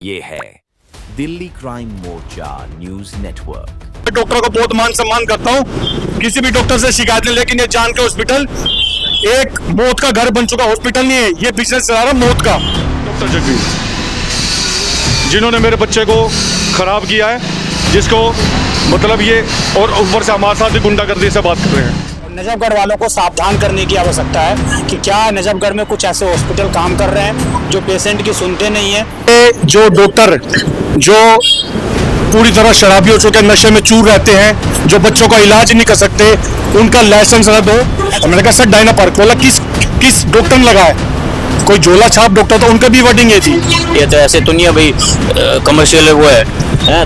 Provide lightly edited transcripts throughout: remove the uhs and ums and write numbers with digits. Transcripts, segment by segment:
ये है दिल्ली क्राइम मोर्चा news network. Doctor को बहुत मान सम्मान करता हूँ, किसी भी डॉक्टर से शिकायत नहीं, लेकिन ये जान के हॉस्पिटल एक मौत का घर बन चुका हॉस्पिटल नहीं है, ये बिजनेस चला रहा मौत का। डॉक्टर जगवीर जिन्होंने मेरे बच्चे को खराब किया है, जिसको मतलब ये और ऊपर से हमारे साथ भी गुंडागर्दी से बात कर रहे हैं। नजफगढ़ वालों को सावधान करने की आवश्यकता है कि क्या नजफगढ़ में कुछ ऐसे हॉस्पिटल काम कर रहे हैं जो पेशेंट की सुनते नहीं है। जो डॉक्टर जो पूरी तरह शराबी हो चुके नशे में चूर रहते हैं, जो बच्चों का इलाज नहीं कर सकते, उनका लाइसेंस रद्द हो। मैंने कहा सर डायना पार्क बोला किस डॉक्टर ने लगाया, कोई झोला छाप डॉक्टर, तो उनका भी वर्डिंग ये थी। ये तो ऐसे तो नहीं है भाई, कमर्शियल वो है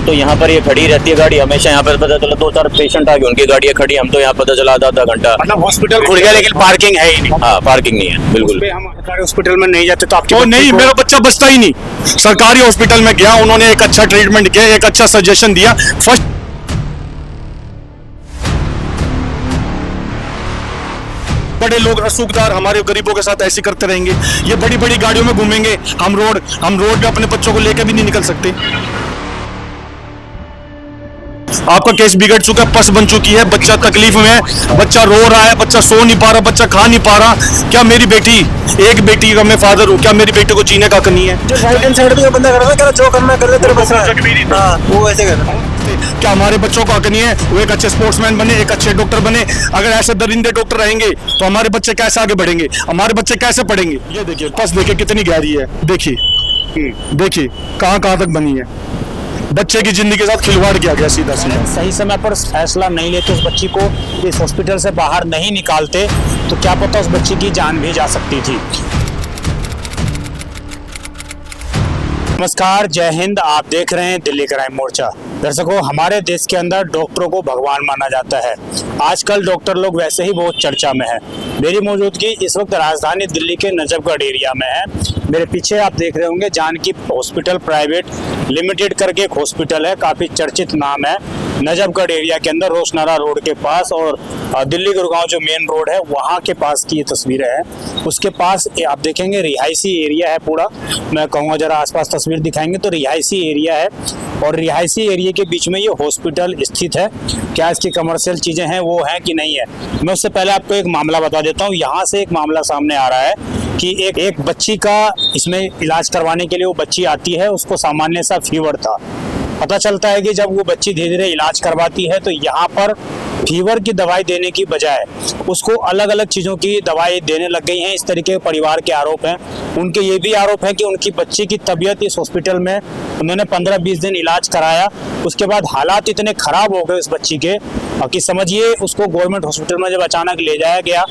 तो यहाँ पर ये खड़ी रहती है गाड़ी हमेशा। यहाँ पर पता चला 2-4 पेशेंट आ गए, उनकी गाड़ियाँ खड़ी, हम तो यहाँ पता चला आधा घंटा। मतलब हॉस्पिटल खुल गया लेकिन पार्किंग है ही नहीं। हाँ पार्किंग नहीं है बिल्कुल। हम सरकारी हॉस्पिटल में नहीं जाते तो आपके नहीं, मेरा बच्चा बचता ही नहीं। सरकारी हॉस्पिटल में गया, उन्होंने एक अच्छा ट्रीटमेंट किया, एक अच्छा सजेशन दिया। फर्स्ट बड़े लोग रसूखदार हमारे गरीबों के साथ ऐसे करते रहेंगे, ये बड़ी बड़ी गाड़ियों में घूमेंगे, हम रोड पे अपने बच्चों को लेकर भी नहीं निकल सकते। आपका केस बिगड़ चुका है, पस बन चुकी है, बच्चा तकलीफ में है, बच्चा रो रहा है, बच्चा सो नहीं पा रहा, बच्चा खा नहीं पा रहा। क्या मेरी बेटी, एक बेटी का मैं फादर हूँ, क्या मेरी बेटी को जीने का हक नहीं है? जो राइट हैंड साइड पे बंदा कर रहा है, जो करना कर ले, तेरे बस हां वो ऐसे कर रहा है। क्या हमारे बच्चों का हक नहीं है वो एक अच्छे स्पोर्ट्समैन बने, एक अच्छे डॉक्टर बने? अगर ऐसे दरिंदे डॉक्टर रहेंगे तो हमारे बच्चे कैसे आगे बढ़ेंगे, हमारे बच्चे कैसे पढ़ेंगे? ये देखिए पस देखिए कितनी गहरी है, देखिए कहाँ तक बनी है। बच्चे की जिंदगी के साथ खिलवाड़ किया गया सीधा सीधा। सही समय पर फैसला नहीं लेते, उस बच्ची को इस हॉस्पिटल से बाहर नहीं निकालते तो क्या पता उस बच्ची की जान भी जा सकती थी। नमस्कार, जय हिंद। आप देख रहे हैं दिल्ली क्राइम मोर्चा। दर्शकों, हमारे देश के अंदर डॉक्टरों को भगवान माना जाता है। आजकल डॉक्टर लोग वैसे ही बहुत चर्चा में है। मेरी मौजूदगी इस वक्त राजधानी दिल्ली के नजफगढ़ एरिया में है। मेरे पीछे आप देख रहे होंगे जानकी हॉस्पिटल प्राइवेट लिमिटेड करके एक हॉस्पिटल है, काफी चर्चित नाम है। नजफगढ़ एरिया के अंदर रोशनारा रोड के पास और दिल्ली गुड़गांव जो मेन रोड है वहाँ के पास की ये तस्वीरें हैं। उसके पास आप देखेंगे रिहायशी एरिया है पूरा। मैं कहूँगा जरा आसपास तस्वीर दिखाएंगे तो रिहायशी एरिया है और रिहायशी एरिया के बीच में ये हॉस्पिटल स्थित है। क्या इसकी कमर्शियल चीज़ें हैं वो हैं कि नहीं है, मैं उससे पहले आपको एक मामला बता देता हूँ। यहाँ से एक मामला सामने आ रहा है कि एक बच्ची का इसमें इलाज करवाने के लिए वो बच्ची आती है, उसको सामान्य सा फीवर था। पता चलता है कि जब वो बच्ची धीरे धीरे इलाज करवाती है तो यहाँ पर फीवर की दवाई देने की बजाय उसको अलग अलग चीज़ों की दवाई देने लग गई हैं। इस तरीके के परिवार के आरोप हैं। उनके ये भी आरोप है कि उनकी बच्ची की तबीयत इस हॉस्पिटल में उन्होंने 15-20 दिन इलाज कराया, उसके बाद हालात इतने ख़राब हो गए उस बच्ची के कि समझिए उसको गवर्नमेंट हॉस्पिटल में जब अचानक ले जाया गया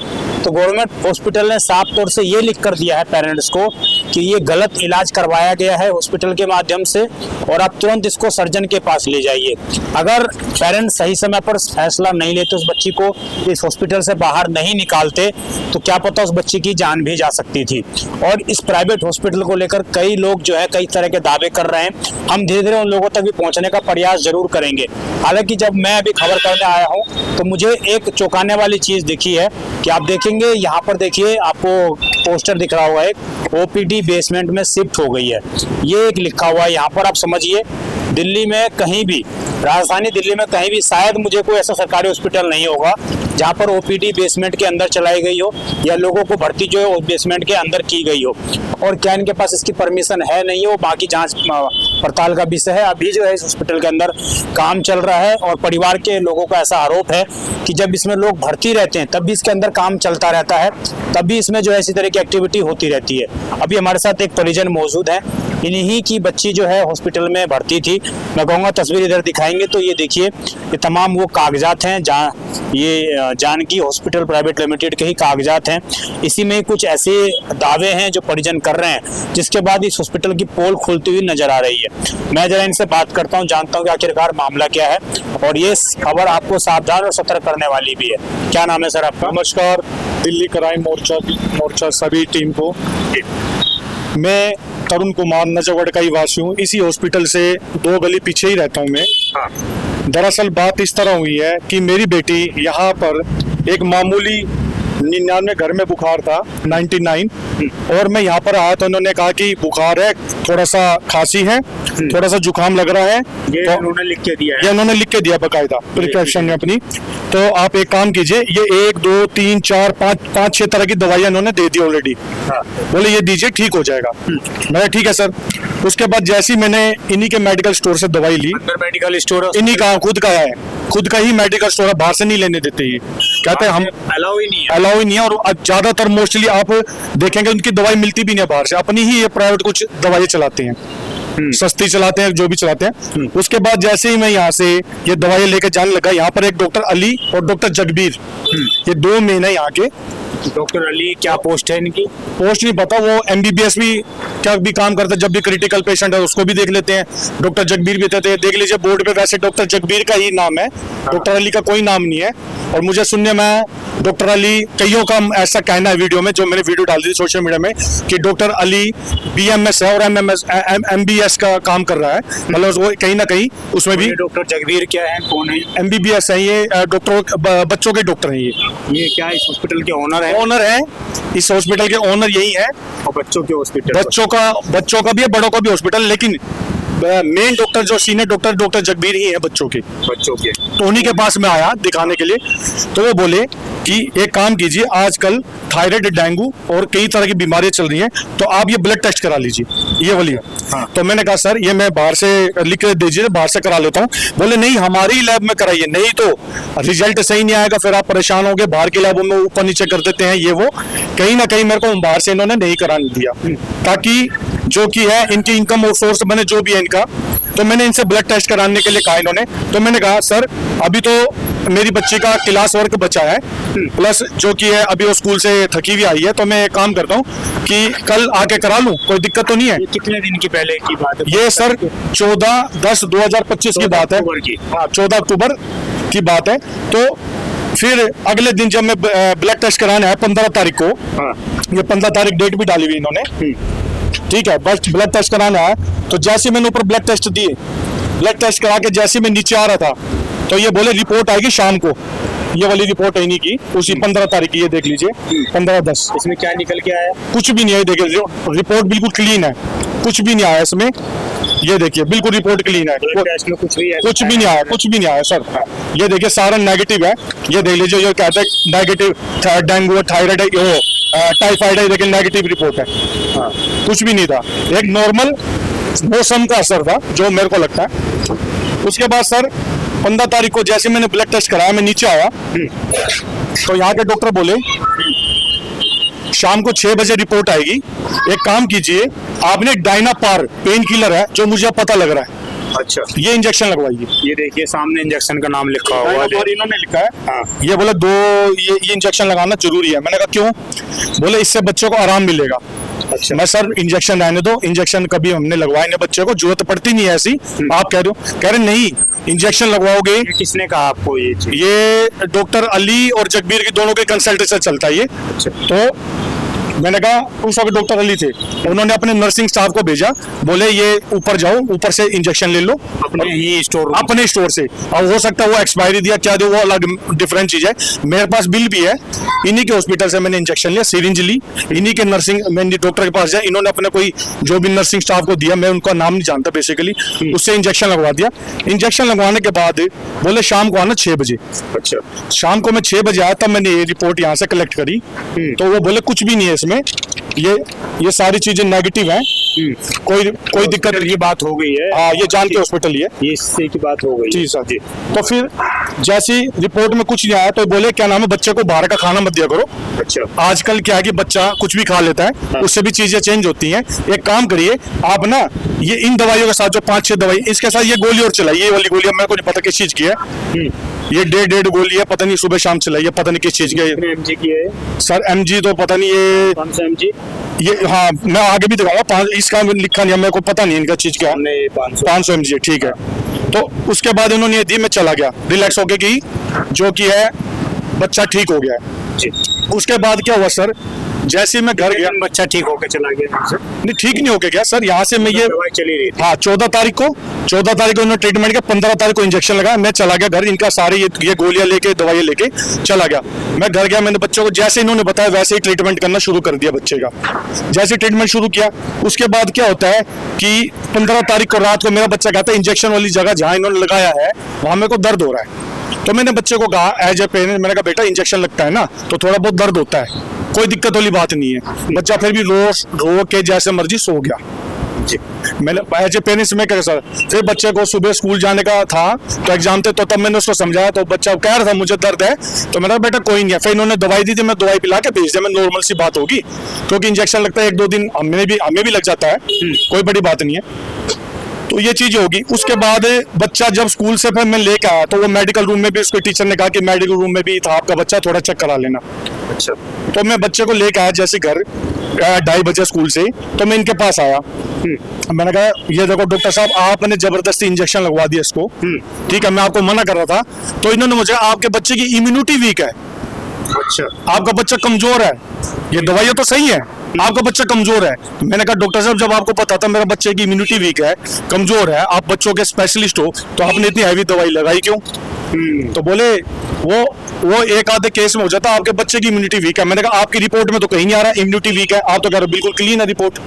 तो गवर्नमेंट हॉस्पिटल ने साफ तौर से ये लिख कर दिया है पेरेंट्स को कि ये गलत इलाज करवाया गया है हॉस्पिटल के माध्यम से और आप तुरंत इसको सर्जन के पास ले जाइए। अगर पेरेंट्स सही समय पर फैसला नहीं लेते, उस बच्ची को इस हॉस्पिटल से बाहर नहीं निकालते तो क्या पता उस बच्ची की जान भी जा सकती थी। और इस प्राइवेट हॉस्पिटल को लेकर कई लोग जो है कई तरह के दावे कर रहे हैं। हम धीरे धीरे उन लोगों तक भी पहुंचने का प्रयास जरूर करेंगे। हालांकि जब मैं अभी खबर करने आया हूँ तो मुझे एक चौंकाने वाली चीज़ दिखी है कि आप देखेंगे यहाँ पर, देखिए आपको पोस्टर दिख रहा होगा, एक ओपीडी बेसमेंट में शिफ्ट हो गई है, ये एक लिखा हुआ है यहाँ पर। आप समझिए दिल्ली में कहीं भी, राजधानी दिल्ली में कहीं भी शायद मुझे कोई ऐसा सरकारी हॉस्पिटल नहीं होगा जहाँ पर ओपीडी बेसमेंट के अंदर चलाई गई हो या लोगों को भर्ती जो है उस बेसमेंट के अंदर की गई हो। और क्या इनके पास इसकी परमिशन है नहीं हो, बाकी जांच पड़ताल का विषय है। अभी जो है इस हॉस्पिटल के अंदर काम चल रहा है और परिवार के लोगों का ऐसा आरोप है कि जब इसमें लोग भर्ती रहते हैं तब भी इसके अंदर काम चलता रहता है, तब भी इसमें जो है इसी तरह की एक्टिविटी होती रहती है। अभी हमारे साथ एक परिजन मौजूद है, इन्हीं की बच्ची जो है हॉस्पिटल में भर्ती थी। मैं कहूँगा तस्वीर इधर दिखाएंगे तो ये देखिए ये तमाम वो कागजात हैं जहाँ ये जानकी हॉस्पिटल प्राइवेट लिमिटेड के ही कागजात हैं। इसी में कुछ ऐसे दावे हैं जो परिजन कर रहे हैं जिसके बाद इस हॉस्पिटल की पोल खुलती हुई नजर आ रही है। मैं जरा इनसे बात करता हूँ, जानता हूँ कि आखिरकार मामला क्या है और ये खबर आपको सावधान और सतर्क करने वाली भी है। क्या नाम है सर आपका? नमस्कार, दिल्ली क्राइम मोर्चा सभी टीम को। मैं तरुण कुमार नजफगढ़ का ही वासी हूँ। इसी हॉस्पिटल से 2 गली पीछे ही रहता हूँ मैं। दरअसल बात इस तरह हुई है कि मेरी बेटी यहाँ पर एक मामूली 99 घर में बुखार था, 99, और मैं यहाँ पर आया तो उन्होंने कहा कि बुखार है, थोड़ा सा खांसी है, थोड़ा सा जुकाम लग रहा है। ये तो उन्होंने लिख के दिया है। ये उन्होंने लिख के दिया बकायदा प्रिस्क्रिप्शन में अपनी। तो आप एक काम कीजिए, ये 1 2 3 4 5 6 तरह की दवाइयाँ इन्होंने दे दी ऑलरेडी। हाँ। बोले ये दीजिए, ठीक हो जाएगा। मैं ठीक है सर। उसके बाद जैसे ही मैंने इन्हीं के मेडिकल स्टोर से दवाई ली, अंदर मेडिकल स्टोर इन्हीं का खुद का है, खुद का ही मेडिकल स्टोर है, बाहर से नहीं लेने देते। ये कहते हैं हम अलाउ ही नहीं है। अलाउ ही नहीं है। और ज्यादातर मोस्टली आप देखेंगे उनकी दवाई मिलती भी नहीं है बाहर से, अपनी ही ये प्राइवेट कुछ दवाई चलाते हैं, सस्ती चलाते हैं, जो भी चलाते हैं। उसके बाद जैसे ही मैं यहाँ से ये दवाई लेकर जाने लगा, यहाँ पर एक डॉक्टर अली और डॉक्टर जगबीर, ये 2 मेन है यहाँ के। डॉक्टर अली क्या पोस्ट है इनकी? पोस्ट नहीं पता, वो MBBS भी क्या भी काम करते हैं, जब भी क्रिटिकल पेशेंट है उसको भी देख लेते हैं। डॉक्टर जगबीर भी देते हैं, देख लीजिए बोर्ड पे वैसे डॉक्टर जगबीर का ही नाम है, डॉक्टर अली का कोई नाम नहीं है। और मुझे सुनने में डॉक्टर अली, कईयों का ऐसा कहना है वीडियो में, जो मैंने वीडियो डाल दी सोशल मीडिया में, कि डॉक्टर अली BMS है और MBS का काम कर रहा है, मतलब वो कहीं ना कहीं उसमें भी। डॉक्टर जगबीर क्या है, कौन है? MBBS है ये, डॉक्टर बच्चों के डॉक्टर हैं ये क्या इस हॉस्पिटल के ओनर है? ओनर है, इस हॉस्पिटल के ओनर यही है। और बच्चों के हॉस्पिटल? बच्चों का भी है, बड़ों का भी हॉस्पिटल, लेकिन मेन डॉक्टर जो सीनियर डॉक्टर जगबीर ही है बच्चों के। तो उन्हीं के पास में आया दिखाने के लिए। तो वो बोले कि एक काम कीजिए, आजकल थायराइड, डेंगू और कई तरह की बीमारियां चल रही हैं, तो आप ये ब्लड टेस्ट करा लीजिए, ये वाली। हाँ। तो मैंने कहा सर ये मैं बाहर से लिख के दीजिए, बाहर से करा लेता हूँ। बोले नहीं, हमारी लैब में कराइए, नहीं तो रिजल्ट सही नहीं आएगा, फिर आप परेशान होंगे, बाहर की लैबों में ऊपर नीचे कर देते हैं ये वो। कहीं ना कहीं मेरे को बाहर से इन्होंने नहीं कराने दिया, ताकि जो कि है इनकी इनकम सोर्स बने, जो भी है इनका। तो मैंने इनसे ब्लड टेस्ट कराने के लिए कहा इन्होंने। तो मैंने कहा सर अभी तो मेरी बच्ची का क्लास वर्क बचा है, प्लस जो कि है अभी वो स्कूल से थकी हुई आई है, तो मैं एक काम करता हूँ कि कल आके करा लूँ, कोई दिक्कत तो नहीं है। ये कितने दिन की पहले की बात है? ये सर 14/10/2025 की बात है। हाँ, 14 अक्टूबर की बात है। तो फिर अगले दिन जब मैं ब्लड टेस्ट कराना है 15 तारीख को, ये 15 तारीख डेट भी डाली हुई इन्होंने, ठीक है, बस ब्लड टेस्ट कराना है। तो जैसे मैंने ऊपर ब्लड टेस्ट दिए, ब्लड टेस्ट करा के जैसे मैं नीचे आ रहा था, तो ये बोले रिपोर्ट आएगी शाम को। ये वाली रिपोर्ट है इन्हीं की, उसी 15 तारीख की, ये देख लीजिए 15/10। इसमें क्या निकल के आया? कुछ भी नहीं है, देख लीजिए रिपोर्ट बिल्कुल क्लीन है, कुछ भी नहीं आया इसमें। ये देखिए बिल्कुल रिपोर्ट क्लीन है, टेस्ट में कुछ भी है? कुछ भी नहीं आया, कुछ भी नहीं आया सर। ये देखिए सारा नेगेटिव है, ये देख लीजिए, ये कहते हैं नेगेटिव डेंगू, थायराइड है, वो टाइफाइड है, लेकिन नेगेटिव रिपोर्ट है। हाँ। कुछ भी नहीं था, एक नॉर्मल मौसम का असर था जो मेरे को लगता है। उसके बाद सर 15 तारीख को जैसे मैंने ब्लड टेस्ट कराया, मैं नीचे आया, तो यहाँ के डॉक्टर बोले शाम को 6 बजे रिपोर्ट आएगी, एक काम कीजिए आपने डायनापार पेन किलर है जो मुझे पता लग रहा है, अच्छा, ये इंजेक्शन लगवाइए। ये देखिए सामने इंजेक्शन का नाम लिखा हुआ है। डायनापार इन्होंने लिखा है। हाँ। ये बोले ये इंजेक्शन लगाना जरूरी है। मैंने कहा क्यों? बोले इससे बच्चों को आराम मिलेगा। अच्छा। मैं सर इंजेक्शन रहने दो, इंजेक्शन कभी हमने लगवाए नहीं, बच्चे को जरूरत पड़ती नहीं है ऐसी, आप कह दो। कह रहे नहीं इंजेक्शन लगवाओगे। ये किसने कहा आपको ये चीज? ये डॉक्टर अली और जगबीर की दोनों के कंसल्टेशन चलता है ये। अच्छा। तो मैंने कहा उस वक्त डॉक्टर अली थे, उन्होंने अपने नर्सिंग स्टाफ को भेजा, बोले ये ऊपर जाओ, ऊपर से इंजेक्शन ले लो अपने ही स्टोर अपने स्टोर से। अब हो सकता है वो एक्सपायरी दिया क्या दे, वो अलग डिफरेंट चीज है। मेरे पास बिल भी है, इन्हीं के हॉस्पिटल से मैंने इंजेक्शन लिया, सिरिंज ली, इन्हीं के नर्सिंग, मैंने डॉक्टर के पास जाए, इन्होंने अपने कोई जो भी नर्सिंग स्टाफ को दिया, मैं उनका नाम नहीं जानता बेसिकली, उससे इंजेक्शन लगवा दिया। इंजेक्शन लगवाने के बाद बोले शाम को आना 6 बजे। अच्छा। शाम को मैं 6 बजे आया, तब मैंने ये रिपोर्ट यहाँ से कलेक्ट करी, तो वो बोले कुछ भी नहीं है इसमें, ये सारी चीजें नेगेटिव हैं, कोई दिक्कत की बात हो गई है। हाँ, ये जान के हॉस्पिटल है, ये इससे की बात हो गई। जी सर जी। तो फिर जैसी रिपोर्ट में कुछ नहीं आया, तो बोले क्या नाम है, बच्चे को बाहर का खाना मत दिया करो। अच्छा। आजकल क्या है कि बच्चा कुछ भी खा लेता है, हाँ। उससे भी चीजें चेंज होती हैं। एक काम करिए आप ना, ये इन दवाइयों के साथ जो 5-6 दवाई, इसके साथ ये गोली और चलाइए, ये वाली गोली मेरे को नहीं पता किस चीज की है, ये 1.5 गोली है, पता नहीं सुबह शाम चलाइए, पता नहीं किस चीज की है। MG की है सर MG तो पता नहीं, ये 500 MG, ये हाँ मैं आगे भी दिखाऊंगा, इसका लिखा नहीं है, मेरे को पता नहीं इनका चीज क्या है। 500 mg, ठीक है। तो उसके बाद इन्होंने ये दी, मैं चला गया रिलैक्स होके कि जो कि है बच्चा ठीक हो गया है जी। उसके बाद क्या हुआ सर, जैसे ही मैं घर गया, बच्चा ठीक होकर चला गया। नहीं ठीक नहीं होके गया सर, यहाँ से मैं ये दवाई चली रही थी। हाँ 14 तारीख को 14 तारीख को इन्होंने ट्रीटमेंट किया, 15 तारीख को इंजेक्शन लगा, मैं चला गया घर, इनका सारी ये गोलियां लेके दवाइयां लेके चला गया। मैं घर गया, मैंने बच्चों को जैसे इन्होंने बताया वैसे ही ट्रीटमेंट करना शुरू कर दिया बच्चे का। जैसे ट्रीटमेंट शुरू किया, उसके बाद क्या होता है कि 15 तारीख को रात को मेरा बच्चा कहता है इंजेक्शन वाली जगह जहां इन्होंने लगाया है वहां मेरे को दर्द हो रहा है। तो मैंने बच्चे को कहा एज ए पेरेंट, मैंने कहा बेटा इंजेक्शन लगता है ना तो थोड़ा बहुत दर्द होता है, कोई दिक्कत वाली बात नहीं है। बच्चा फिर भी रो के जैसे मर्जी सो गया। जी, मैंने एज ए पेरेंट्स में क्या सर, फिर बच्चे को सुबह स्कूल जाने का था तो एग्जाम थे, तो तब मैंने उसको समझाया तो बच्चा कह रहा था मुझे दर्द है, तो मैंने कहा बेटा कोई नहीं है। फिर इन्होंने दवाई दी थी, मैं दवाई पिला के भेज दिया, मैं नॉर्मल सी बात होगी, क्योंकि इंजेक्शन लगता है 1-2 दिन हमें भी लग जाता है, कोई बड़ी बात नहीं है। तो ये चीज होगी। उसके बाद बच्चा जब स्कूल से फिर मैं लेके आया तो वो मेडिकल रूम में भी उसके टीचर ने कहा कि मेडिकल रूम में भी था आपका बच्चा, थोड़ा चेक करा लेना। अच्छा, तो मैं बच्चे को लेके आया जैसे घर 2:30 बजे स्कूल से, तो मैं इनके पास आया। मैंने कहा ये देखो डॉक्टर साहब आपने जबरदस्ती इंजेक्शन लगवा दिया इसको, ठीक है, मैं आपको मना कर रहा था, तो इन्होंने मुझे आपके बच्चे की इम्यूनिटी वीक है, अच्छा आपका बच्चा कमजोर है, ये दवाइयां तो सही है, आपका बच्चा कमजोर है। मैंने कहा डॉक्टर साहब जब आपको पता था मेरा बच्चे की इम्यूनिटी वीक है, कमजोर है, आप बच्चों के स्पेशलिस्ट हो, तो आपने इतनी हैवी दवाई लगाई क्यों? तो बोले वो एक आधे केस में हो जाता, आपके बच्चे की इम्यूनिटी वीक है। मैंने कहा आपकी रिपोर्ट में तो कहीं नहीं आ रहा इम्यूनिटी वीक है, आप तो कह रहे हो बिल्कुल क्लीन है रिपोर्ट।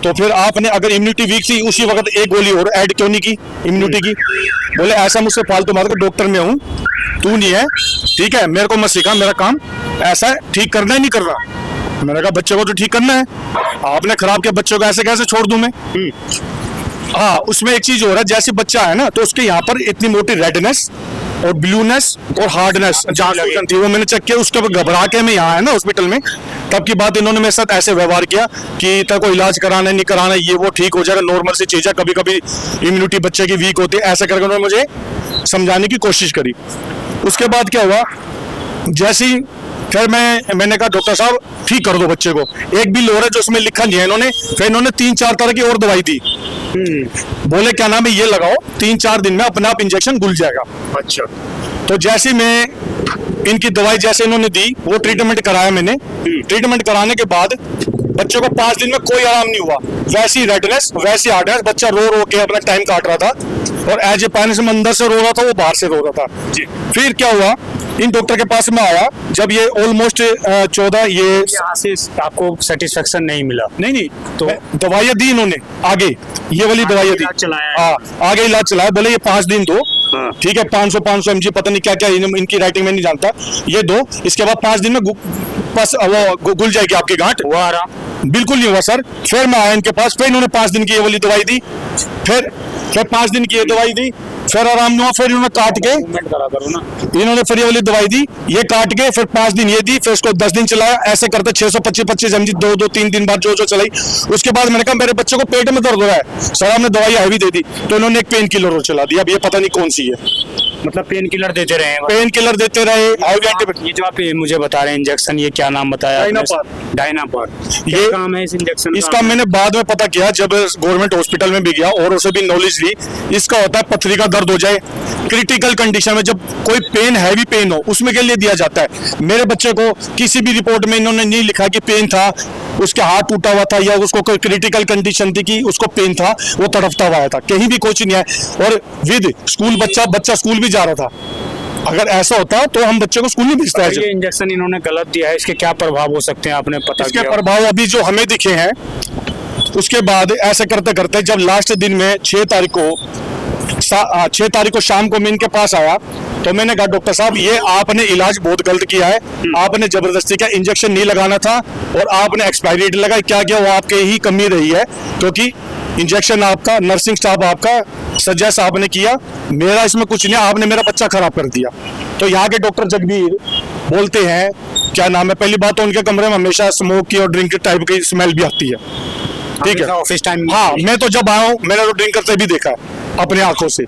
तो फिर आपने अगर इम्यूनिटी वीक थी उसी वक्त एक गोली और ऐड क्यों नहीं की इम्यूनिटी की? बोले ऐसा मुझसे फालतू मार, डॉक्टर में हूँ, तू नहीं है, ठीक है, मेरे को मत सिखा, मेरा काम ऐसा ठीक करना ही नहीं कर रहा। मैंने कहा बच्चे को तो ठीक करना है, आपने खराब किया, बच्चों को ऐसे कैसे छोड़ दूं मैं? हाँ, उसमें एक चीज हो रहा है, जैसे बच्चा है ना तो उसके यहाँ पर इतनी मोटी रेडनेस और ब्लूनेस और हार्डनेस जहाँ सूजन थी वो मैंने चेक किया, उसके बाद घबरा के मैं यहाँ है ना हॉस्पिटल में, तब की बात इन्होंने मेरे साथ ऐसे व्यवहार किया कि तेरे को इलाज कराना नहीं कराना, ये वो ठीक हो जाएगा, नॉर्मल सी चीज है, कभी कभी इम्यूनिटी बच्चे की वीक होती है, ऐसे करके उन्होंने मुझे समझाने की कोशिश करी। उसके बाद क्या हुआ, जैसे ही फिर मैंने कहा डॉक्टर साहब ठीक कर दो बच्चे को, एक बिल हो रहा है जो उसमें लिखा नहीं है इन्होंने, फिर इन्होंने 3-4 तरह की और दवाई दी। बोले क्या नाम है ये लगाओ, 3-4 दिन में अपने आप इंजेक्शन घुल जाएगा। अच्छा, तो जैसे मैं इनकी दवाई जैसे इन्होंने दी वो ट्रीटमेंट कराया मैंने, ट्रीटमेंट कराने के बाद बच्चों को 5 दिन में कोई आराम नहीं हुआ, वैसी रेडनेस वैसी हार्डनेस, बच्चा रो रो के अपना टाइम काट रहा था, और एज ए पेरेंट्स में अंदर से रो रहा था, वो बाहर से रो रहा था जी। फिर क्या हुआ, इन डॉक्टर के पास में आया जब ये ऑलमोस्ट 14 ये यहाँ से आपको सेटिस्फेक्शन नहीं मिला? नहीं, तो दवाइयाँ दी इन्होंने आगे, ये वाली दवाइयाँ दी, हाँ आगे इलाज चलाया, बोले ये 5 दिन दो, ठीक है, 500 mg पता नहीं क्या क्या इनकी राइटिंग में नहीं जानता, ये दो, इसके बाद 5 दिन में बस वो घुल जाएगी आपकी गांठ। हुआ आराम? बिल्कुल नहीं हुआ सर। फिर मैं आया इनके पास, फिर इन्होंने 5 दिन की ये वाली दवाई दी, फिर 5 दिन की ये दवाई दी, फिर आराम नहीं हुआ, फिर इन्होंने काट के इन्होंने फिर ये वाली दवाई दी, ये काट के फिर 5 दिन ये दी, फिर उसको 10 दिन चलाया, ऐसे करते 625 mg 2-3 बाद जो चलाई। उसके बाद मैंने कहा मेरे बच्चे को पेट में दर्द हो रहा है, सर आपने दवाई हैवी दे दी, तो इन्होंने एक पेन किलर और चला दिया, अब ये पता नहीं कौन सी है, मतलब पेन किलर देते रहे? पेन किलर देते रहे। ये जो आप मुझे बता रहे हैं इंजेक्शन, ये क्या नाम बताया? डायनापार। ये काम है इस इंजेक्शन? इसका मैंने बाद में पता किया जब गवर्नमेंट हॉस्पिटल में भी गया और उसे भी नॉलेज ली। इसका होता है पथरी का दर्द हो जाए, क्रिटिकल कंडीशन में जब कोई पेन हैवी पेन हो उसमें के लिए दिया जाता है। मेरे बच्चे को किसी भी रिपोर्ट में इन्होंने नहीं लिखा कि पेन था, उसका हाथ टूटा हुआ था या उसको कोई क्रिटिकल कंडीशन थी कि उसको पेन था, वो तड़पता हुआ था, कहीं भी कुछ नहीं है। और विद स्कूल बच्चा स्कूल भी जा रहा था, अगर ऐसा होता तो हम बच्चे को स्कूल नहीं भेजता है। ये इंजेक्शन इन्होंने गलत दिया है, इसके क्या प्रभाव हो सकते हैं आपने पता किया? इसके प्रभाव अभी जो हमें दिखे हैं, उसके बाद ऐसे करते करते जब लास्ट दिन में 6 तारीख को शाम को मैं इनके पास आया तो मैंने कहा डॉक्टर साहब ये आपने इलाज बहुत गलत किया है, आपने जबरदस्ती का इंजेक्शन नहीं लगाना था और आपने एक्सपायरी डेट लगाई, क्या क्या वो आपके ही कमी रही है, क्योंकि इंजेक्शन आपका नर्सिंग स्टाफ आपका सजेस्ट आपने किया, मेरा इसमें कुछ नहीं, आपने मेरा बच्चा खराब कर दिया। तो यहाँ के डॉक्टर जगबीर बोलते हैं क्या नाम है, पहली बात तो उनके कमरे में हमेशा स्मोक की और ड्रिंक टाइप की स्मेल भी आती है, ठीक है ऑफिस टाइम? हाँ, मैं तो जब आया हूँ मैंने तो ड्रिंक करते भी देखा अपने आंखों से।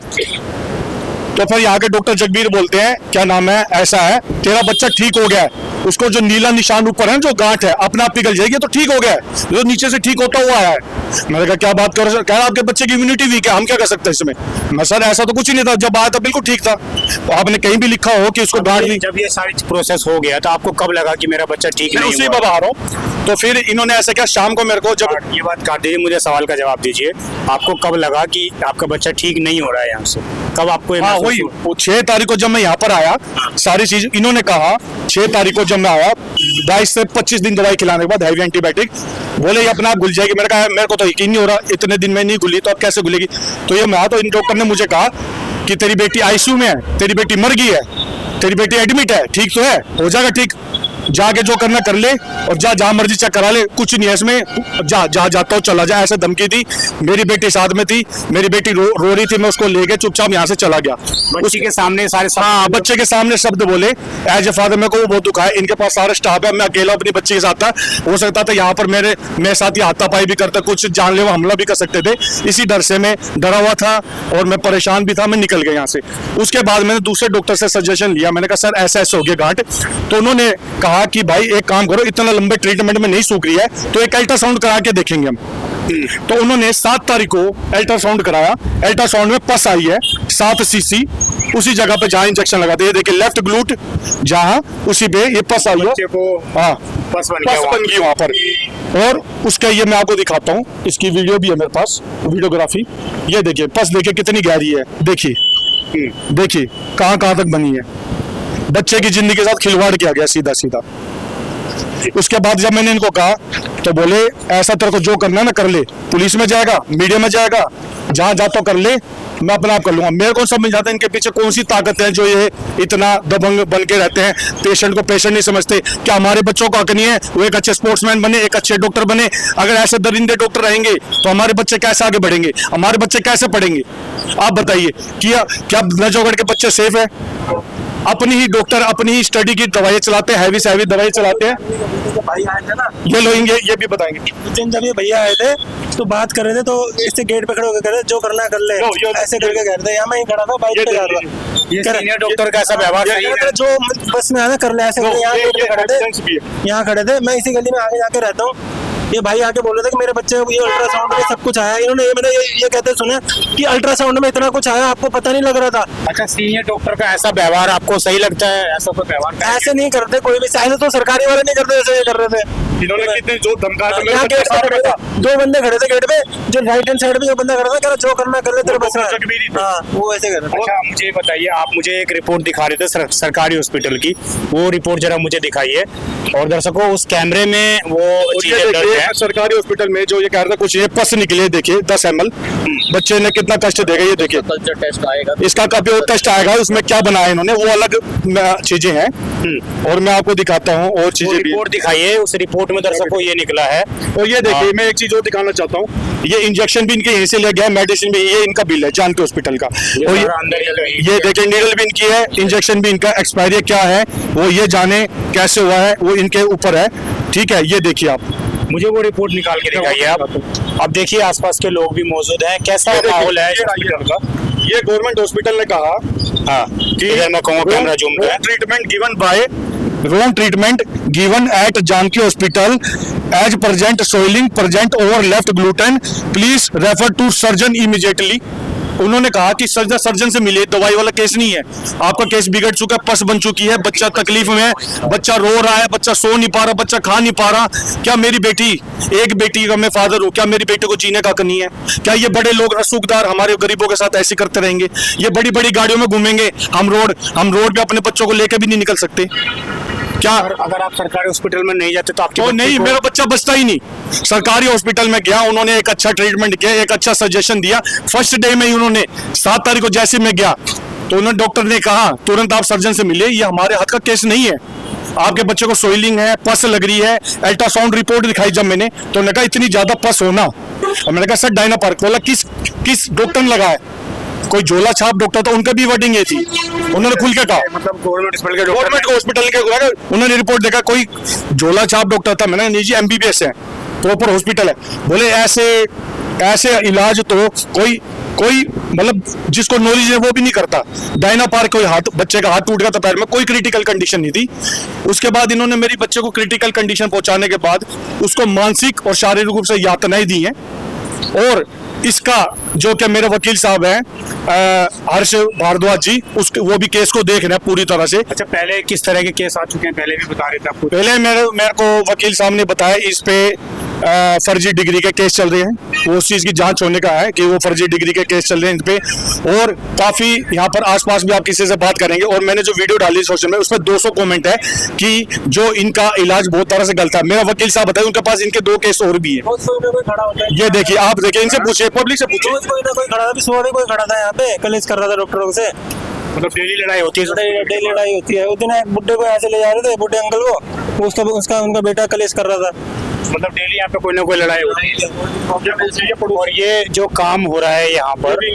तो फिर यहाँ के डॉक्टर जगबीर बोलते हैं क्या नाम है, ऐसा है तेरा बच्चा ठीक हो गया है, उसको जो नीला निशान ऊपर है, जो गांठ है, अपना आप पिघल जाएगी, तो ठीक हो गया है। जो नीचे से ठीक होता हुआ आया है। मैंने कहा क्या बात कर रहे हो सर? कह रहा आपके बच्चे की इम्यूनिटी वीक है, हम क्या कर सकते हैं इसमें? मैं सर ऐसा तो कुछ ही नहीं था, जब आया था बिल्कुल ठीक था। तो आपने कहीं भी लिखा हो कि उसको गांठ ली? जब ये सारी प्रोसेस हो गया तो आपको कब लगा कि मेरा बच्चा ठीक मैं नहीं उसी हुआ? में बता रहा हूँ। तो फिर इन्होंने ऐसा किया, शाम को मेरे को जब ये बात काट दीजिए, मुझे सवाल का जवाब दीजिए। आपको कब लगा कि आपका बच्चा ठीक नहीं हो रहा है यहाँ से? कब आपको ये हाँ महसूस वही हुआ? वो 6 तारीख को जब मैं यहाँ पर आया, सारी चीज इन्होंने कहा। 6 तारीख को जब मैं आया, 22 से 25 दिन दवाई खिलाने के बाद हैवी एंटीबायोटिक, बोले ये अपना आप घुल जाएगी। मैंने कहा मेरे को तो यकीन नहीं हो रहा, इतने दिन में नहीं घुली तो अब कैसे घुलेगी? तो ये मैं तो इन डॉक्टर ने मुझे कहा कि तेरी बेटी आईसीयू में है, तेरी बेटी मर गई है, तेरी बेटी एडमिट है, ठीक तो है, हो जाएगा ठीक, जाके जो करना कर ले और जा जहाँ मर्जी चेक करा ले, कुछ नहीं है इसमें, जा जहाँ जाता हो चला जा। ऐसे धमकी दी। मेरी बेटी साथ में थी, मेरी बेटी रो रही थी, मैं उसको लेके चुपचाप यहाँ से चला गया। बच्चे के सामने सारे हाँ, बच्चे के सामने शब्द बोले। एज ए फादर मेरे को वो बहुत दुखा है। इनके पास सारा स्टाफ है, मैं अकेला अपनी बच्ची के साथ था। हो सकता था यहाँ पर मेरे साथ ही हाथापाई भी करता, कुछ जानलेवा हमला भी कर सकते थे। इसी डर से मैं डरा हुआ था और मैं परेशान भी था, मैं निकल गया यहाँ से। उसके बाद मैंने दूसरे डॉक्टर से सजेशन लिया। मैंने कहा सर ऐसा ऐसा हो गया गांठ। तो उन्होंने कहा कि भाई एक काम करो, इतना लंबे ट्रीटमेंट में नहीं सूख रही है तो एक अल्ट्रासाउंड करा के देखेंगे हम। तो उन्होंने 7 तारीख को अल्ट्रासाउंड कराया। अल्ट्रासाउंड में पस आई है 7 सीसी, उसी जगह पे जहाँ इंजेक्शन लगाते, ये देखिए लेफ्ट ग्लूट जहाँ, उसी पे ये पस आई है। बच्चे को हाँ बस बन पस गया बन गई वहां पर। और उसका ये मैं आपको दिखाता हूँ, इसकी वीडियो भी है मेरे पास, वीडियोग्राफी। ये देखिए पस देखिए कितनी गहरी है, देखिए देखिए कहाँ कहाँ तक बनी है। बच्चे की जिंदगी के साथ खिलवाड़ किया गया सीधा सीधा। उसके बाद जब मैंने इनको कहा तो बोले ऐसा तेरे को जो करना है ना कर ले, पुलिस में जाएगा, मीडिया में जाएगा, जहाँ जा तो कर ले, मैं अपना आप कर लूंगा। मेरे को समझ जाता है इनके पीछे कौन सी ताकत है जो ये इतना दबंग बन के रहते हैं। पेशेंट को पेशेंट नहीं समझते। क्या हमारे बच्चों को हक नहीं है वो एक अच्छे स्पोर्ट्समैन बने, एक अच्छे डॉक्टर बने? अगर ऐसे दरिंदे डॉक्टर रहेंगे तो हमारे बच्चे कैसे आगे बढ़ेंगे, हमारे बच्चे कैसे पढ़ेंगे? आप बताइए क्या नजोगढ़ के बच्चे सेफ है? अपनी ही डॉक्टर अपनी ही स्टडी की दवाई चलाते हैं, हैवी से हैवी दवाई चलाते हैं। भाई आए थे ना, ये लोग ये भी बताएंगे। उस दिन जब ये भैया आए थे तो बात कर रहे थे, तो इससे गेट पे खड़े होकर कह रहे जो करना है कर ले, ऐसे करके कह रहे थे। यहाँ मैं ही खड़ा था, बाइक पे जा रहा था। ये सीनियर डॉक्टर का ऐसा व्यवहार सही है? जो बस में आना कर ले, ऐसे यहाँ गेट पे खड़े थे, यहाँ खड़े थे। मैं इसी गली में आगे जाके रहता हूँ। ये भाई आके बोल रहे थे कि मेरे बच्चे को ये अल्ट्रासाउंड में सब कुछ आया। इन्होंने मैंने ये कहते सुना कि अल्ट्रासाउंड में इतना कुछ आया, आपको पता नहीं लग रहा था। अच्छा, सीनियर डॉक्टर का ऐसा व्यवहार आपको सही लगता है? ऐसा कोई व्यवहार ऐसे नहीं करते कोई भी, ऐसे तो सरकारी वाले नहीं करते जैसे ये कर रहे थे। इन्होंने कितने जो धमकाया था, यहाँ गेट पे खड़े थे, 2 बंदे खड़े थे गेट पे, जो राइट हैंड साइड पे जो बंदा खड़ा था, कह रहा जो करना कर ले तेरे बस में। हाँ, वो ऐसे कर रहे थे। अच्छा, मुझे बताइए, आप मुझे एक रिपोर्ट दिखा रहे थे सरकारी हॉस्पिटल की, वो रिपोर्ट जरा मुझे दिखाइए। और दर्शकों उस कैमरे में वो चीजें दर्ज है। सरकारी हॉस्पिटल में जो ये कह रहा था कुछ ये पस निकले, देखिए 10 ml। बच्चे ने कितना कष्ट देगा, ये देखिए कल्चर टेस्ट आएगा, इसका काफी और टेस्ट आएगा, उसमें क्या बनाया इन्होंने वो अलग चीजें हैं। और मैं आपको दिखाता हूँ और वो चीजें भी। रिपोर्ट दिखाइए, उस रिपोर्ट में दर्शकों को ये निकला है। और ये देखिए मैं एक चीज और दिखाना चाहता हूँ, ये इंजेक्शन भी इनके यहीं से लिया गया है, मेडिसिन भी ये इनका बिल है जान के हॉस्पिटल का। और ये देखिए नीडल भी इनकी है, इंजेक्शन भी इनका, एक्सपायरी क्या है वो ये जाने, कैसे हुआ है वो इनके ऊपर है। ठीक है, ये देखिए आप, मुझे वो रिपोर्ट निकाल के दिखाइए आप। अब देखिए आसपास के लोग भी मौजूद हैं, कैसा माहौल है हॉस्पिटल का? ये गवर्नमेंट हॉस्पिटल ने कहा हाँ, इधर मैं कहूँगा कैमरा जूम कर। Treatment given by wrong treatment given at Janki Hospital as present swelling present over left gluten, please refer to surgeon immediately। उन्होंने कहा कि सर्जन से मिले, दवाई वाला केस नहीं है, आपका केस बिगड़ चुका है, पस बन चुकी है, बच्चा तकलीफ में है, बच्चा रो रहा है, बच्चा सो नहीं पा रहा, बच्चा खा नहीं पा रहा। क्या मेरी बेटी, एक बेटी का मैं फादर हूँ, क्या मेरी बेटी को जीने का हक नहीं है? क्या ये बड़े लोग रसूखदार हमारे गरीबों के साथ ऐसे करते रहेंगे? ये बड़ी बड़ी गाड़ियों में घूमेंगे, हम रोड पे अपने बच्चों को लेकर भी नहीं निकल सकते क्या? अगर आप सरकारी हॉस्पिटल में नहीं जाते तो आपके तो नहीं, मेरा बच्चा बचता ही नहीं। सरकारी हॉस्पिटल में गया, उन्होंने एक अच्छा ट्रीटमेंट किया, एक अच्छा सजेशन दिया। फर्स्ट डे में ही उन्होंने 7 तारीख को जैसे मैं गया तो उन्होंने डॉक्टर ने कहा तुरंत आप सर्जन से मिले, ये हमारे हाथ का केस नहीं है, आपके बच्चे को सोइलिंग है, पस लग रही है। अल्ट्रासाउंड रिपोर्ट दिखाई जब मैंने तो उन्होंने कहा इतनी ज्यादा पस होना, और मैंने कहा सर डायना पार्क बोला किस डॉक्टर ने लगाया? कोई झोला छाप डॉक्टर था, उनका भी वर्डिंग ये थी, उन्होंने खुल के कहा मतलब गवर्नमेंट हॉस्पिटल के उन्होंने रिपोर्ट देखा कोई झोला छाप डॉक्टर था। मैंने निजी MBBS है, प्रॉपर हॉस्पिटल है। बोले ऐसे ऐसे इलाज तो कोई कोई मतलब जिसको नॉलेज है वो भी नहीं करता। डायना पार्क कोई हाथ बच्चे का हाथ टूट गया था पैर में, कोई क्रिटिकल कंडीशन नहीं थी। उसके बाद इन्होंने मेरी बच्चे को क्रिटिकल कंडीशन पहुंचाने के बाद उसको मानसिक और शारीरिक रूप से यातनाएं दी हैं। और इसका जो कि मेरे वकील साहब हैं हर्ष भारद्वाज जी, उसके वो भी केस को देख रहे हैं पूरी तरह से। अच्छा, पहले किस तरह के केस आ चुके हैं पहले भी बता रहे थे आपको? पहले मेरे को वकील साहब ने बताया इस पे फर्जी डिग्री के केस चल रहे हैं, वो उस चीज की जांच होने का है कि वो फर्जी डिग्री के केस चल रहे हैं इन पे। और काफी यहाँ पर आसपास भी आप किसी से बात करेंगे, और मैंने जो वीडियो डाली सोशल में उसमें 200 कमेंट है कि जो इनका इलाज बहुत तरह से गलत है। मेरा वकील साहब बताए उनके पास इनके 2 केस और भी है। कोई खड़ा होता है, ये देखिए, आप देखिए, इनसे पूछिए, पब्लिक से पूछिए। रोज कोई ना कोई खड़ा था, अभी सुबह भी कोई खड़ा था यहाँ पे, कलेश कर रहा था डॉक्टरों से। मतलब डेली लड़ाई होती है? डेली लड़ाई होती है। उस दिन एक बुड्ढे को ऐसे ले जा रहे थे, बुड्ढे अंकल को, उसका उनका बेटा कलेश कर रहा था। मतलब डेली यहाँ पे कोई ना कोई लड़ाई होती है। और ये जो काम हो रहा है यहाँ पर,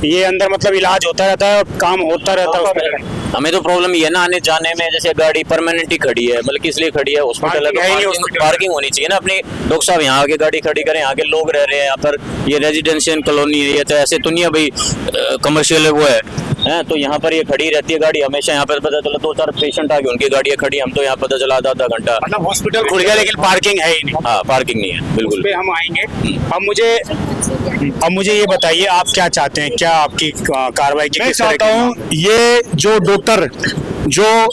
ये अंदर मतलब इलाज होता रहता है और काम होता रहता है उसमें? हमें तो प्रॉब्लम ये है ना आने जाने में, जैसे गाड़ी परमानेंट ही खड़ी है, मतलब किस लिए खड़ी है, हॉस्पिटल है तो पार्किंग होनी चाहिए ना अपनी। डॉक्टर साहब यहाँ आके गाड़ी खड़ी करें, यहाँ के लोग रह रहे हैं यहाँ पर, ये रेजिडेंशियल कॉलोनी है, ये तो ऐसे तो नहीं है भाई कमर्शियल वो है तो यहाँ पर ये खड़ी रहती है गाड़ी हमेशा। यहाँ पर पता चला 2-4 पेशेंट आ गए, उनकी गाड़ियाँ खड़ी, हम तो यहाँ पता चला आधा घंटा। मतलब हॉस्पिटल खुल गया लेकिन पार्किंग है ही नहीं? हाँ, पार्किंग नहीं है बिल्कुल। उस पे हम आएंगे। अब मुझे ये बताइए, आप क्या चाहते हैं, क्या आपकी कार्रवाई की? मैं चाहता हूँ ये जो डॉक्टर जो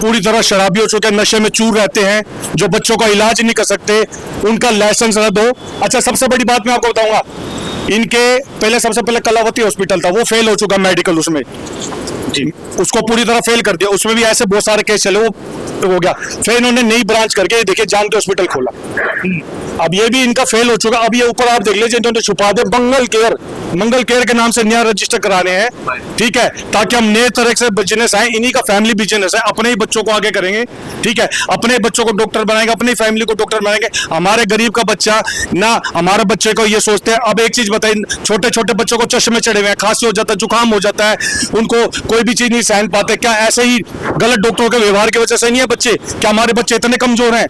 पूरी तरह शराबी हो चुके हैं, नशे में चूर रहते हैं, जो बच्चों का इलाज नहीं कर सकते, उनका लाइसेंस रद्द हो। अच्छा, सबसे बड़ी बात मैं आपको बताऊंगा, इनके पहले सबसे पहले कलावती हॉस्पिटल था, वो फेल हो चुका मेडिकल, उसमें जी उसको पूरी तरह फेल कर दिया। उसमें भी ऐसे बहुत सारे केस चले, वो हो गया। फिर इन्होंने नई ब्रांच करके देखिए जानते हॉस्पिटल खोला, अब ये भी इनका फेल हो चुका। अब ये ऊपर आप देख लीजिए, इन्होंने छुपा दे मंगल केयर के नाम से नया रजिस्टर कराने हैं, ठीक है, ताकि हम नए तरह से बिजनेस आए। इन्हीं का फैमिली बिजनेस है, अपने ही बच्चों को आगे करेंगे, ठीक है, अपने बच्चों को डॉक्टर बनाएंगे, अपनी फैमिली को डॉक्टर बनाएंगे। हमारे गरीब का बच्चा ना, हमारे बच्चे को ये सोचते हैं। अब एक चीज बताइए, छोटे छोटे बच्चों को चश्मे चढ़े हुए हैं, खांसी हो जाता है, जुकाम हो जाता है, उनको कोई भी चीज नहीं सहन पाते। क्या ऐसे ही गलत डॉक्टरों के व्यवहार की वजह से नहीं है बच्चे? क्या हमारे बच्चे इतने कमजोर हैं?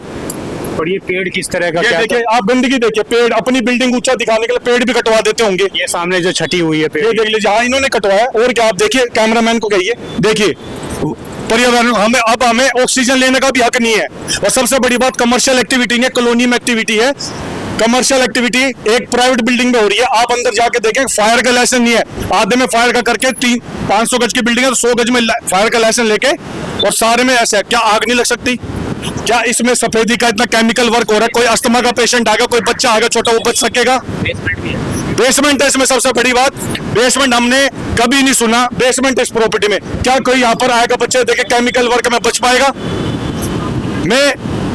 और ये पेड़ किस तरह का? ये देखिए, आप गंदगी देखिए, पेड़ अपनी बिल्डिंग ऊंचा दिखाने के लिए पेड़ भी कटवा देते होंगे। ये सामने जो छटी हुई है पेड़, ये देख लीजिए, हाँ इन्होंने कटवाया। और क्या, आप देखिए, कैमरामैन को कहिए, देखिए पर्यावरण, हमें ऑक्सीजन लेने का भी हक नहीं है। और सबसे बड़ी बात, कमर्शियल एक्टिविटी नहीं है, कॉलोनी में एक्टिविटी है। कमर्शियल एक्टिविटी एक प्राइवेट बिल्डिंग में हो रही है, आप अंदर जाके देखें, फायर का लाइसेंस नहीं है। आधे में फायर का करके 500 गज की बिल्डिंग है, तो 100 गज में फायर का लाइसेंस लेके, और सारे में ऐसे है। क्या आग नहीं लग सकती? क्या इसमें सफेदी का इतना केमिकल वर्क हो रहा है? कोई अस्थमा का पेशेंट आ गया, कोई बच्चा आ गया छोटा, वो बच सकेगा? बेसमेंट है इसमें, सबसे बड़ी बात बेसमेंट हमने कभी नहीं सुना। बेसमेंट इस प्रॉपर्टी में, क्या कोई यहाँ पर आएगा बच्चे देखे केमिकल वर्क में बच पाएगा?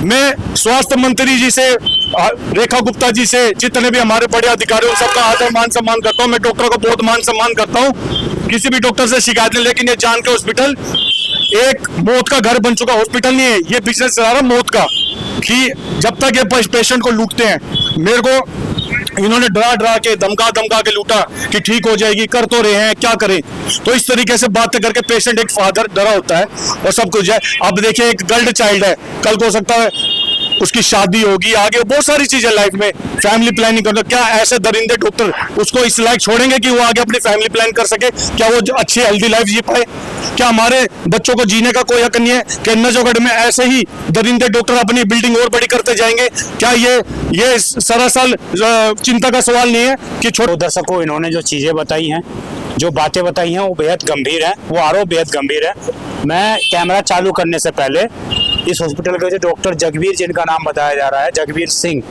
मैं स्वास्थ्य मंत्री जी से, रेखा गुप्ता जी से, जितने भी हमारे बड़े अधिकारी, सबका आदर मान सम्मान करता हूँ। मैं डॉक्टर को बहुत मान सम्मान करता हूँ, किसी भी डॉक्टर से शिकायत नहीं। लेकिन ये जान के हॉस्पिटल एक मौत का घर बन चुका, हॉस्पिटल नहीं है, ये बिजनेस चला रहा मौत का, कि जब तक ये पेशेंट को लूटते हैं। मेरे को इन्होंने डरा के, धमका के लूटा कि ठीक हो जाएगी, कर तो रहे हैं, क्या करें? तो इस तरीके से बातें करके पेशेंट, एक फादर डरा होता है और सब कुछ है। अब देखिए, एक गर्ल्ड चाइल्ड है, कल को हो सकता है उसकी शादी होगी, आगे बहुत सारी चीजें लाइफ में, फैमिली प्लानिंग करना। क्या ऐसे दरिंदे डॉक्टर उसको इस लायक छोड़ेंगे कि वो आगे अपनी फैमिली प्लान कर सके? क्या वो अच्छी हेल्दी लाइफ जी पाए? क्या हमारे बच्चों को जीने का कोई हक नहीं है कि नजोगढ़ में ऐसे ही दरिंदे डॉक्टर अपनी बिल्डिंग और बड़ी करते जाएंगे? क्या ये सरासर चिंता का सवाल नहीं है कि छोटे दर्शकों, इन्होंने जो चीजें बताई हैं, जो बातें बताई हैं, वो बेहद गंभीर है, वो आरोप बेहद गंभीर है। मैं कैमरा चालू करने से पहले इस हॉस्पिटल के जो डॉक्टर जगवीर, जिनका नाम बताया जा रहा है जगवीर सिंह,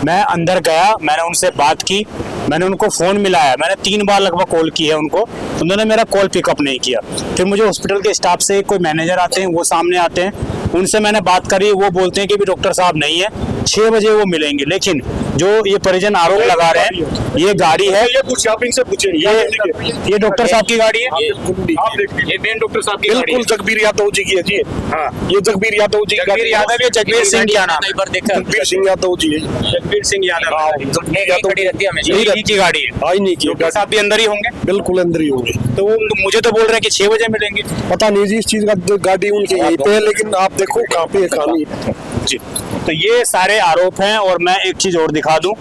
मैं अंदर गया, मैंने उनसे बात की, मैंने उनको फ़ोन मिलाया, मैंने 3 बार लगभग कॉल की है उनको, उन्होंने मेरा कॉल पिकअप नहीं किया। फिर मुझे हॉस्पिटल के स्टाफ से कोई मैनेजर आते हैं, वो सामने आते हैं, उनसे मैंने बात करी, वो बोलते हैं कि भी डॉक्टर साहब नहीं है, 6 बजे वो मिलेंगे। लेकिन जो ये परिजन आरोप लगा रहे हैं, ये गाड़ी है, ये डॉक्टर साहब की गाड़ी है, ये मेन डॉक्टर साहब की गाड़ी है, बिल्कुल जगबीर यादव जी की है जी। हाँ, ये जगबीर यादव जी, जगबीर यादव या जगबीर सिंह, क्या नाम? जगबीर सिंह यादव जी, जगबीर सिंह यादव खड़ी रहती है हमेशा, यही की गाड़ी है। आई नहीं की, डॉक्टर साहब भी अंदर ही होंगे? बिल्कुल अंदर ही होंगे। तो वो मुझे तो बोल रहे हैं कि 6 बजे मिलेंगे। पता नहीं जी, इस चीज का गाड़ी उनकी यहीं पे है, लेकिन आप देखो कहाँ पे है, कहाँ नहीं जी। तो ये सारे आरोप हैं, और मैं एक चीज और दिखा दूं,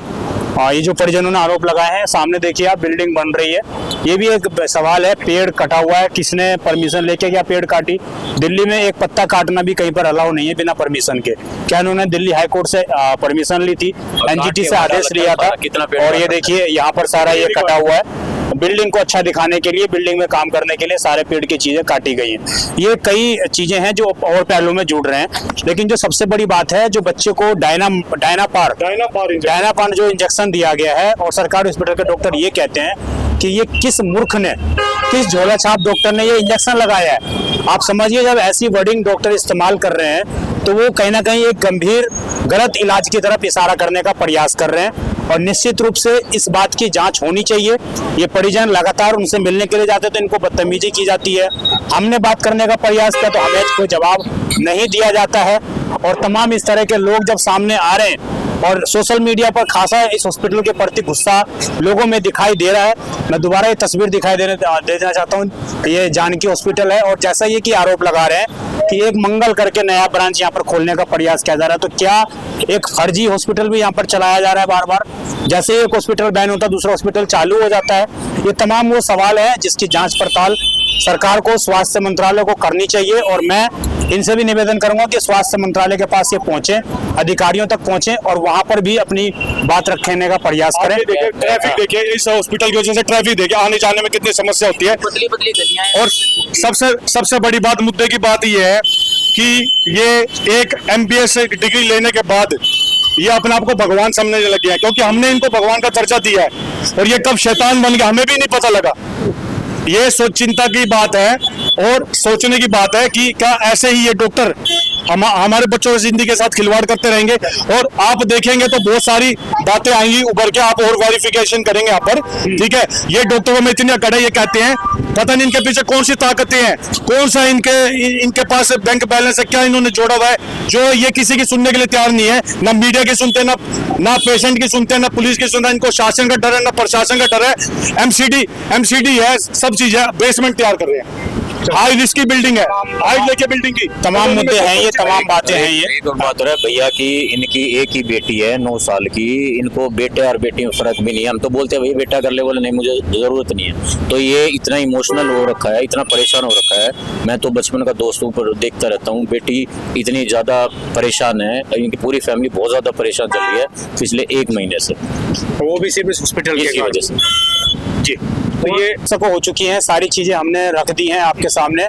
ये जो परिजनों ने आरोप लगाए हैं, सामने देखिए आप बिल्डिंग बन रही है, ये भी एक सवाल है। पेड़ कटा हुआ है, किसने परमिशन लेके क्या पेड़ काटी? दिल्ली में एक पत्ता काटना भी कहीं पर अलाउ नहीं है बिना परमिशन के। क्या इन्होंने दिल्ली हाई कोर्ट से परमिशन ली थी, एनजीटी से आदेश लिया था? और ये देखिए यहाँ पर सारा ये कटा हुआ है, बिल्डिंग को अच्छा दिखाने के लिए, बिल्डिंग में काम करने के लिए सारे पेड़ की चीजें काटी गई हैं। ये कई चीजें हैं जो और पहलू में जुड़ रहे हैं, लेकिन जो सबसे बड़ी बात है, जो बच्चे को डायनापार जो इंजेक्शन दिया गया है, और सरकारी हॉस्पिटल के डॉक्टर ये कहते हैं कि ये किस मूर्ख ने, किस झोला छाप डॉक्टर ने ये इंजेक्शन लगाया है। आप समझिए, जब ऐसी वर्डिंग डॉक्टर इस्तेमाल कर रहे हैं तो वो कहीं ना कहीं एक गंभीर गलत इलाज की तरफ इशारा करने का प्रयास कर रहे हैं, और निश्चित रूप से इस बात की जांच होनी चाहिए। ये परिजन लगातार उनसे मिलने के लिए जाते तो इनको बदतमीजी की जाती है, हमने बात करने का प्रयास किया तो हमें कोई जवाब नहीं दिया जाता है। और तमाम इस तरह के लोग जब सामने आ रहे हैं, और सोशल मीडिया पर खासा इस हॉस्पिटल के प्रति गुस्सा लोगों में दिखाई दे रहा है। मैं दोबारा ये तस्वीर दिखाई देना चाहता हूँ। ये जानकी हॉस्पिटल है, और जैसा ये कि आरोप लगा रहे हैं कि एक मंगल करके नया ब्रांच यहाँ पर खोलने का प्रयास किया जा रहा है, तो क्या एक फर्जी हॉस्पिटल भी यहाँ पर चलाया जा रहा है बार बार? जैसे एक हॉस्पिटल बैन होता है, दूसरा हॉस्पिटल चालू हो जाता है। ये तमाम वो सवाल है जिसकी जांच पड़ताल सरकार को, स्वास्थ्य मंत्रालय को करनी चाहिए। और मैं इनसे भी निवेदन करूंगा कि स्वास्थ्य मंत्रालय के पास ये पहुंचे, अधिकारियों तक पहुंचे, और वहां पर भी अपनी बात रखने का प्रयास करें। ट्रैफिक देखिए, इस हॉस्पिटल की वजह से ट्रैफिक देखिए, आने जाने में कितनी समस्या होती है। पतली पतली गलियां हैं। और सबसे बड़ी बात, मुद्दे की बात ये है कि ये एक MBS डिग्री लेने के बाद ये अपने आप को भगवान समझने लगे हैं, क्योंकि हमने इनको भगवान का दर्जा दिया है, और ये कब शैतान बन गया हमें भी नहीं पता लगा। ये चिंता की बात है और सोचने की बात है कि क्या ऐसे ही ये डॉक्टर हमारे बच्चों की जिंदगी के साथ खिलवाड़ करते रहेंगे? और आप देखेंगे तो बहुत सारी बातें आएंगी उभर के, आप और वेरिफिकेशन करेंगे यहाँ पर, ठीक है। ये डॉक्टरों में इतनी अकड़ है, ये कहते हैं पता नहीं इनके पीछे कौन सी ताकतें हैं, कौन सा इनके पास बैंक बैलेंस है, क्या इन्होंने जोड़ा हुआ है, जो ये किसी की सुनने के लिए तैयार नहीं है। ना मीडिया की सुनते, ना पेशेंट की सुनते, ना पुलिस की सुनते। इनको शासन का डर है, ना प्रशासन का डर है। MCD है, सब चीज है, बेसमेंट तैयार कर रहे हैं, हाई रिस्क की बिल्डिंग है, हाई लेके बिल्डिंग की तमाम मुद्दे हैं, ये तमाम बातें हैं। ये एक और बात है भैया कि इनकी एक ही बेटी है 9 साल की, इनको बेटे और बेटी में फर्क भी नहीं है। हम तो बोलते हैं भाई बेटा कर ले, बोले नहीं मुझे जरूरत नहीं है। तो ये इतना इमोशनल हो रखा है, इतना परेशान हो रखा है। मैं तो बचपन का दोस्तों पर देखता रहता हूँ, बेटी इतनी ज्यादा परेशान है, इनकी पूरी फैमिली बहुत ज्यादा परेशान चल रही है पिछले 1 महीने से, वो भी सिर्फ इस हॉस्पिटल की वजह से। जी, तो ये सबको हो चुकी हैं, सारी चीजें हमने रख दी हैं आपके सामने।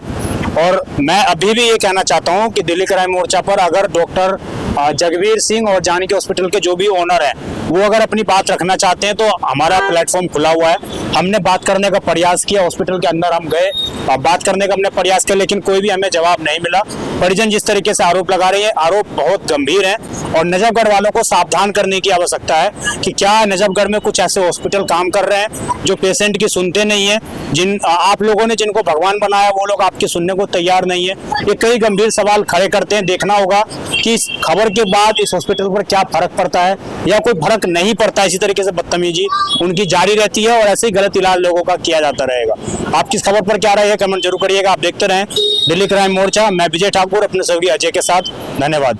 और मैं अभी भी ये कहना चाहता हूं कि दिल्ली क्राइम मोर्चा पर अगर डॉक्टर जगवीर सिंह और जानकी हॉस्पिटल के जो भी ओनर हैं, वो अगर अपनी बात रखना चाहते हैं तो हमारा प्लेटफॉर्म खुला हुआ है। हमने बात करने का प्रयास किया, हॉस्पिटल के अंदर हम गए, बात करने का हमने प्रयास किया, लेकिन कोई भी हमें जवाब नहीं मिला। परिजन जिस तरीके से आरोप लगा रहे हैं, आरोप बहुत गंभीर है, और नजफगढ़ वालों को सावधान करने की आवश्यकता है कि क्या नजफगढ़ में कुछ ऐसे हॉस्पिटल काम कर रहे हैं जो पेशेंट की सुनते नहीं है, आप लोगों ने जिनको भगवान बनाया वो लोग आपकी सुनने को तैयार नहीं है। ये कई गंभीर सवाल खड़े करते हैं। देखना होगा कि इस खबर के बाद इस हॉस्पिटल पर क्या फर्क पड़ता है या कोई फर्क नहीं पड़ता। इसी तरीके से बदतमीजी उनकी जारी रहती है और ऐसे ही गलत इलाज लोगों का किया जाता रहेगा। आप किस खबर पर क्या रहे हैं कमेंट जरूर करिएगा। आप देखते रहें दिल्ली क्राइम मोर्चा। मैं विजय ठाकुर अपने सहयोगी अजय के साथ। धन्यवाद।